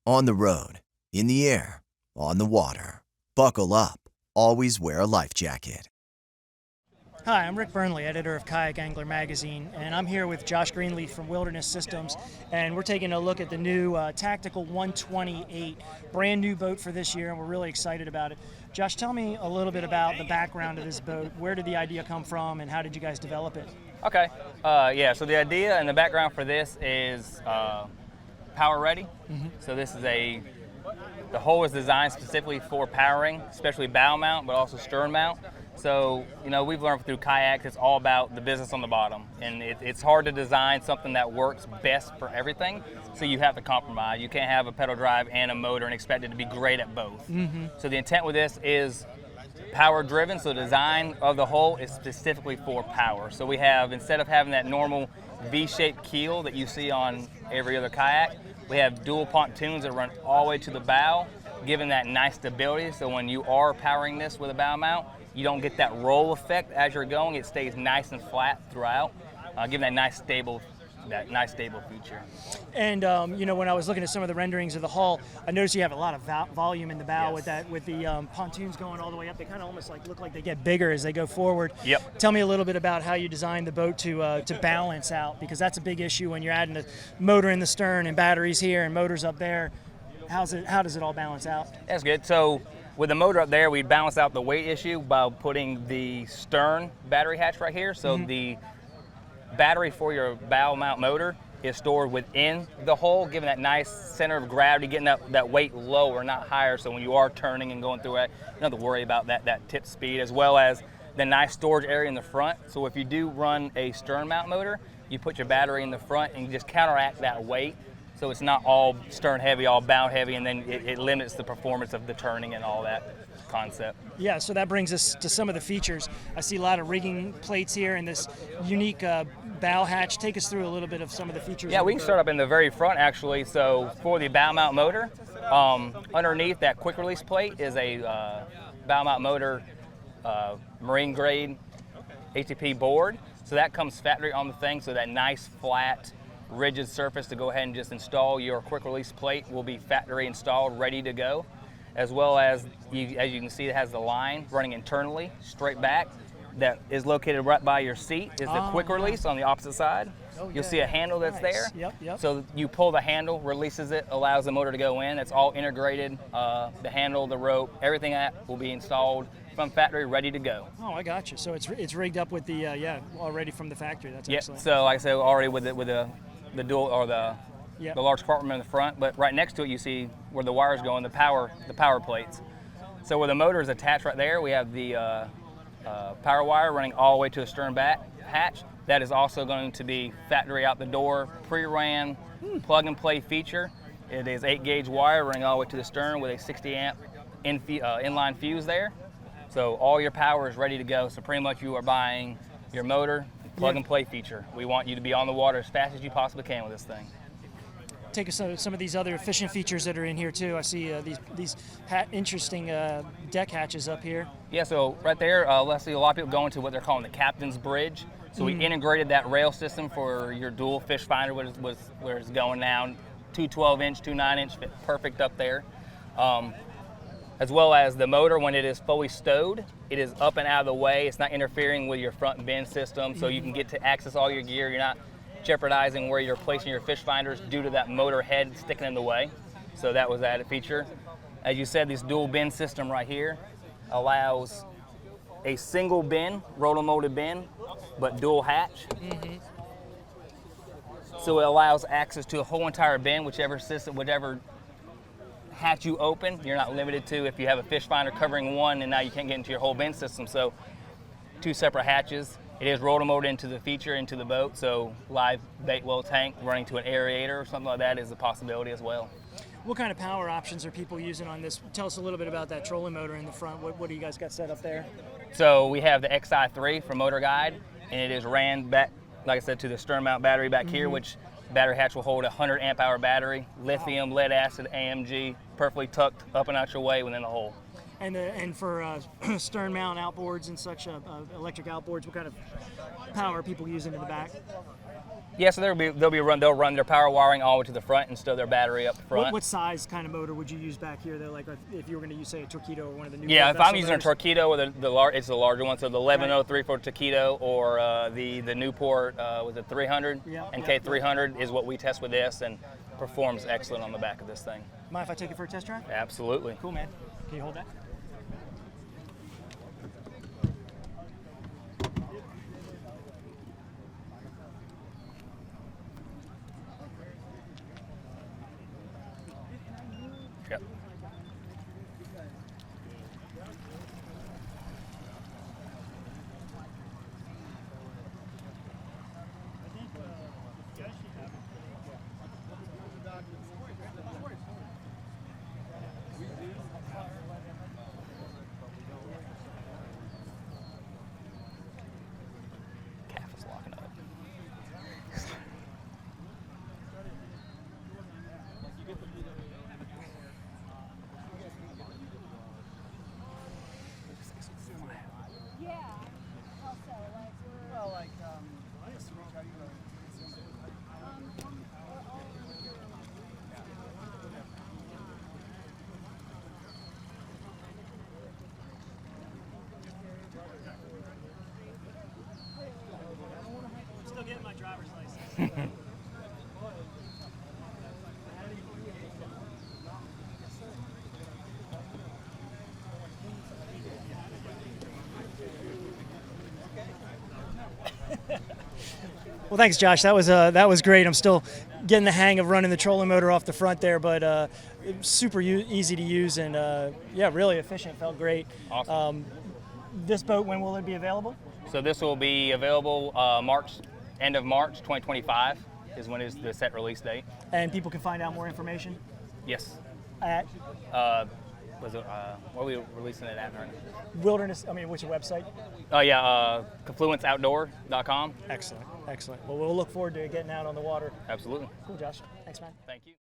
On the road, in the air, on the water. Buckle up. Always wear a life jacket. Hi, I'm Rick Burnley, editor of Kayak Angler Magazine, and I'm here with Josh Greenleaf from Wilderness Systems, and we're taking a look at the new Tactical 128, brand new boat for this year, and we're really excited about it. Josh, tell me a little bit about the background of this boat. Where did the idea come from, and how did you guys develop it? Okay, so the idea and the background for this is power ready. So this is the hull is designed specifically for powering, especially bow mount, but also stern mount. So, we've learned through kayaks, it's all about the business on the bottom. And it's hard to design something that works best for everything, so you have to compromise. You can't have a pedal drive and a motor and expect it to be great at both. So the intent with this is power driven, so the design of the hull is specifically for power. So we have, instead of having that normal V-shaped keel that you see on every other kayak, we have dual pontoons that run all the way to the bow, giving that nice stability. So when you are powering this with a bow mount, you don't get that roll effect as you're going. It stays nice and flat throughout, giving that nice stable feature. And when I was looking at some of the renderings of the hull, I noticed you have a lot of volume in the bow. Yes. with the pontoons going all the way up. They kind of almost look like they get bigger as they go forward. Yep. Tell me a little bit about how you designed the boat to balance out, because that's a big issue when you're adding a motor in the stern and batteries here and motors up there. How does it all balance out? That's good. So with the motor up there, we balance out the weight issue by putting the stern battery hatch right here. So the battery for your bow mount motor is stored within the hull, giving that nice center of gravity, getting that weight lower, not higher. So when you are turning and going through it, you don't have to worry about that tip speed, as well as the nice storage area in the front. So if you do run a stern mount motor, you put your battery in the front and you just counteract that weight. So it's not all stern heavy, all bow heavy, and then it limits the performance of the turning and all that concept. Yeah, so that brings us to some of the features. I see a lot of rigging plates here and this unique bow hatch. Take us through a little bit of some of the features. Yeah, we can start up in the very front, actually. So for the bow mount motor, underneath that quick release plate is a bow mount motor marine grade ATP board. So that comes factory on the thing, so that nice flat rigid surface to go ahead and just install your quick release plate will be factory installed, ready to go, as well as you can see, it has the line running internally straight back that is located right by your seat is the quick release on the opposite side. You'll see a handle that's there. Yep. So you pull the handle, releases it, allows the motor to go in. It's all integrated. The handle, the rope, everything that will be installed from factory, ready to go. Oh, I got you. So it's rigged up with the already from the factory. That's Yep. excellent. So like I said, already with the dual or the large compartment in the front, but right next to it you see where the wires go in the power plates. So where the motor is attached right there, we have the power wire running all the way to a stern back hatch. That is also going to be factory out the door, pre-ran, plug and play feature. It is 8-gauge wire running all the way to the stern with a 60 amp inline fuse there. So all your power is ready to go. So pretty much you are buying your motor, plug and play feature. We want you to be on the water as fast as you possibly can with this thing. Take us to some of these other efficient features that are in here too. I see these interesting deck hatches up here. Yeah, so right there, Leslie, a lot of people go into what they're calling the captain's bridge. So we integrated that rail system for your dual fish finder, where it's going now, 2 12-inch, 2 9-inch, fit perfect up there. As well as the motor, when it is fully stowed, it is up and out of the way. It's not interfering with your front bend system, so you can get to access all your gear. You're not jeopardizing where you're placing your fish finders due to that motor head sticking in the way. So that was added feature. As you said, this dual bend system right here allows a single bend, roto-molded bend, but dual hatch. So it allows access to a whole entire bend, whichever hatch you open. You're not limited to if you have a fish finder covering one and now you can't get into your whole bend system. So 2 separate hatches. It is roto-molded into the feature, into the boat, so live bait well tank running to an aerator or something like that is a possibility as well. What kind of power options are people using on this? Tell us a little bit about that trolling motor in the front. What do you guys got set up there? So we have the XI3 from Motor Guide, and it is ran back, like I said, to the stern mount battery back here, which battery hatch will hold a 100 amp hour battery, lithium, lead acid, AMG, perfectly tucked up and out your way within the hole. And for stern mount outboards and such, electric outboards, what kind of power are people using in the back? Yeah, so they'll run their power wiring all the way to the front and stow their battery up front. What size kind of motor would you use back here? Though, like if you were going to use, say, a Torqeedo or one of the new. Yeah, if I'm using a motors? Torqeedo, or it's the larger one, so the 1103 for Torqeedo, or the Newport was it 300, Yeah. NK300 is what we test with this, and performs excellent on the back of this thing. Mind if I take it for a test drive? Absolutely. Cool, man. Can you hold that? Yep. Calf is locking up. Still getting my driver's license. Well, thanks, Josh. That was great. I'm still getting the hang of running the trolling motor off the front there, but it was super easy to use and yeah, really efficient. Felt great. Awesome. This boat, when will it be available? So this will be available end of March 2025 is when is the set release date. And people can find out more information Yes. at What are we releasing it at right now? Wilderness. I mean, which website? Oh yeah, confluenceoutdoor.com. Excellent, excellent. Well, we'll look forward to getting out on the water. Absolutely. Cool, Josh. Thanks, man. Thank you.